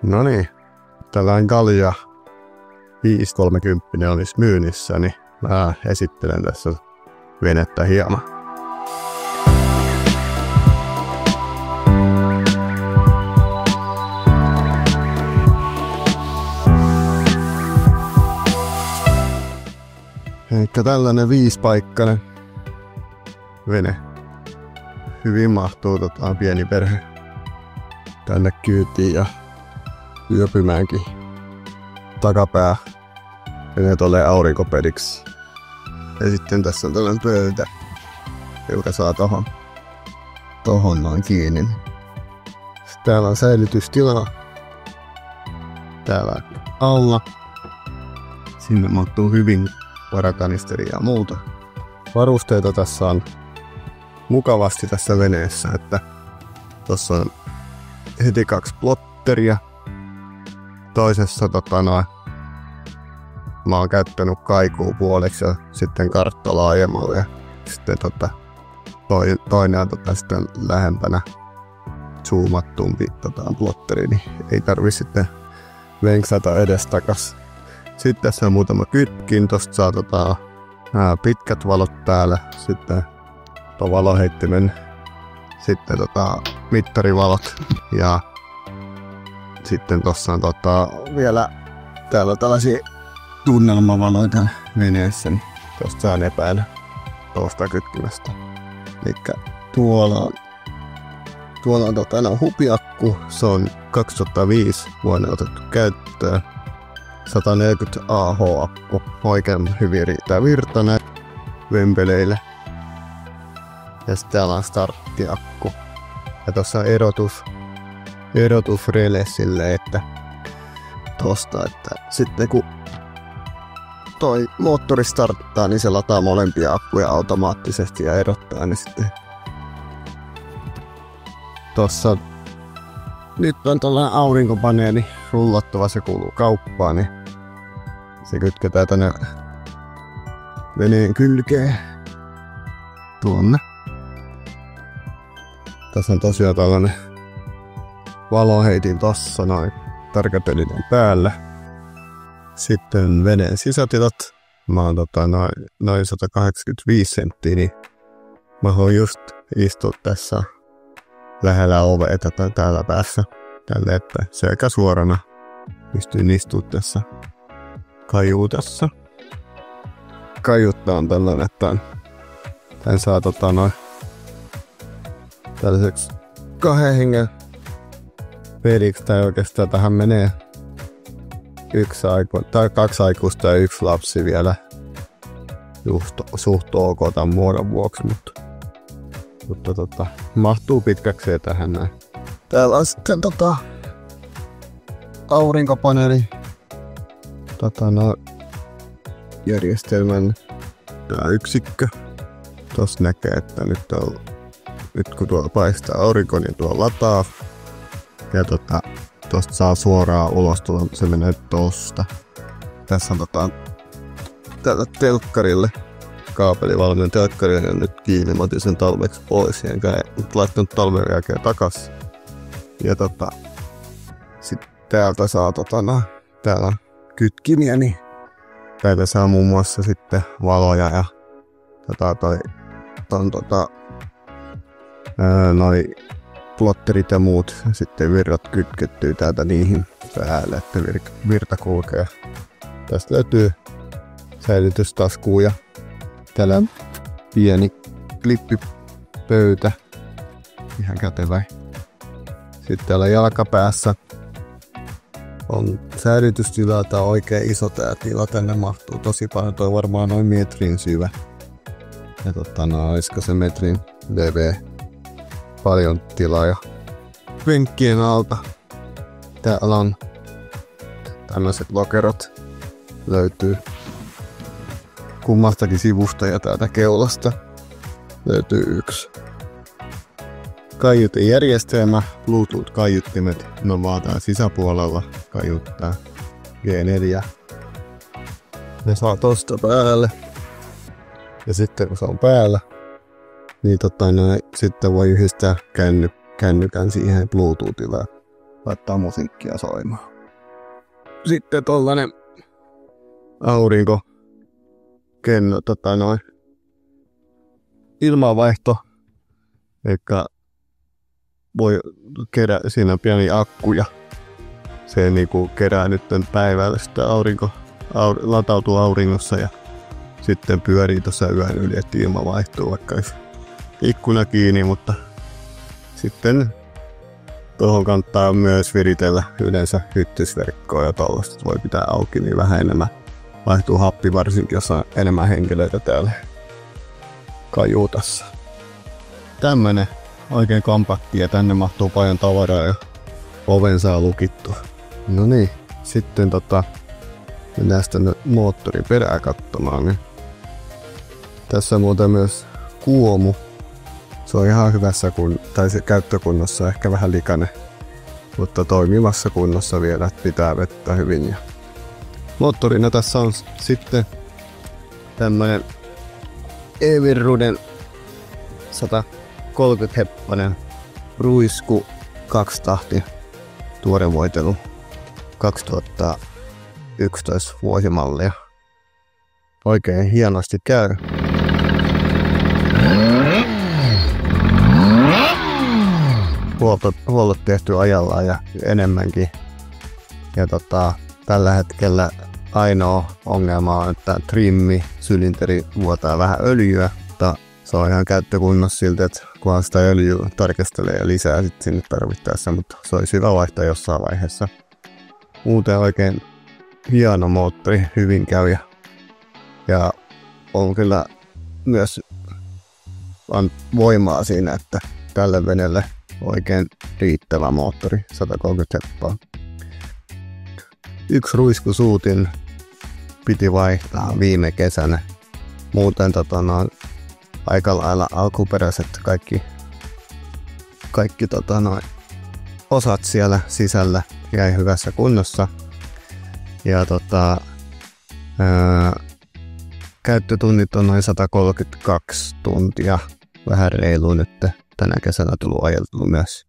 No niin, tällainen Gallia 530 olisi myynnissä, niin mä esittelen tässä venettä hieman. Elikkä tällainen 5-paikkainen vene. Hyvin mahtuu pieni perhe tänne kyytiin ja yöpymäänkin takapää vene tulee aurinkopediksi. Ja sitten tässä on tällainen pöytä, joka saa tohon noin kiinni. Sitten täällä on säilytystila. Täällä alla. Sinne mahtuu hyvin varakanisteria ja muuta. Varusteita tässä on mukavasti tässä veneessä, että tossa on heti 2 plotteria. Toisessa mä oon käyttänyt kaikuu puoleksi ja sitten kartta laajemmalle. Ja sitten toinen on sitten lähempänä zoomattumpi plotteri, niin ei tarvi sitten venksata edestakas. Sitten tässä on muutama kytkin, tosta saa pitkät valot täällä, sitten valoheittimen, sitten mittarivalot ja sitten tossa on vielä täällä on tällaisia tunnelmavaloita veneessä, niin tosta saan epäillä tuosta kytkimestä. Elikkä tuolla on hupiakku, se on 2005 vuonna otettu käyttöön. 140 Ah-akku, oikein hyvin riittää virta näin vempeleille. Ja sitten täällä on starttiakku. Ja tossa on erotusrele sille, että tosta, että sitten kun toi moottori starttaa, niin se lataa molempia akkuja automaattisesti ja erottaa ne sitten. Tossa nyt on tällainen aurinkopaneeli rullattava, se kuuluu kauppaan, niin se kytketään tänne veneen kylkeen tuonne. Tässä on tosiaan tällainen valoheitin tossa noin tarkapelinen päällä. Sitten veneen sisätilat. Mä oon noin 185 senttiä, niin mä voin just istua tässä lähellä oveita tai täällä päässä. Tälle, että selkä suorana pystyn istumaan tässä kajuutassa. Kajutta on tällainen, että tän saa tällaiseksi 2 hengen peliksi, tai oikeastaan tähän menee 2 aikuista ja 1 lapsi vielä suht ok tämän muodon vuoksi, mutta mahtuu pitkäkseen tähän näin. Täällä on sitten aurinkopaneeli järjestelmän tää yksikkö. Tossa näkee, että nyt kun tuolla paistaa aurinko, niin tuolla lataa. Ja tosta saa suoraan ulos tulla, se menee tosta. Tässä on täällä telkkarille, kaapelivalmiin telkkarille nyt kiinni. Mä otin sen talveksi pois, enkä laittanut talven jälkeen takas. Ja sit täältä saa täällä on kytkimiä, niin täältä saa muun muassa sitten valoja ja noi plotterit ja muut sitten virrat kytkettyy täältä niihin päälle, että virta kulkee. Tästä löytyy säilytystasku ja täällä on pieni klippipöytä, ihan kätevä. Sitten täällä jalkapäässä on säilytystila, tää on oikein iso tää tila, tänne mahtuu tosi paljon, toi varmaan noin metrin syvä. Ja olisiko se metrin leveä, paljon tilaa ja penkkien alta. Täällä on tämmöiset lokerot, löytyy kummastakin sivusta ja täältä keulasta löytyy 1. Kaiutinjärjestelmä, Bluetooth-kaiuttimet, no vaan täällä sisäpuolella kaiuttaa G4. Ne saa tosta päälle. Ja sitten kun se on päällä, niin sitten voi yhdistää kännykän siihen Bluetoothilla. laittaa musiikkia soimaan. Sitten tollanen aurinkokenno, ilmanvaihto, eikä voi kerää, siinä on pieni akku ja se niinku kerää nyt päivällä sitä latautuu auringossa ja sitten pyörii tuossa yön yli, että ilma vaihtuu, vaikka olisi ikkuna kiinni, mutta sitten tuohon kannattaa myös viritellä yleensä hyttysverkkoa ja tollaista voi pitää auki, niin vähän enemmän vaihtuu happi, varsinkin jos on enemmän henkilöitä täällä kajuutassa. Tämmönen oikein kompakti ja tänne mahtuu paljon tavaraa ja oven saa lukittua. No niin, sitten mennään sitten moottorin perää katsomaan. Niin. Tässä on muuten myös kuomu. Se on ihan hyvässä tai se käyttökunnossa, ehkä vähän likainen, mutta toimivassa kunnossa vielä, että pitää vettä hyvin. Ja moottorina tässä on sitten tämmönen Evinruden 130 heppanen ruisku 2-tahti tuorevoitelu 2011 vuosimallia. Oikein hienosti käy. Huollot tehty ajallaan ja enemmänkin. Ja tällä hetkellä ainoa ongelma on, että trimmi-sylinteri vuotaa vähän öljyä, mutta se on ihan käyttökunnossa siltä, että kunhan sitä öljyä tarkastelee ja lisää sitten sinne tarvittaessa, mutta se olisi hyvä vaihtaa jossain vaiheessa. Muuten oikein hieno moottori, hyvin käy ja on kyllä myös voimaa siinä, että tälle veneelle oikein riittävä moottori, 130 heppaa. Yksi ruiskusuutin piti vaihtaa viime kesänä. Muuten aika lailla alkuperäiset kaikki osat siellä sisällä jäi hyvässä kunnossa. Ja käyttötunnit on noin 132 tuntia. Vähän reilu nyt tänä kesänä tullut ajeltua myös.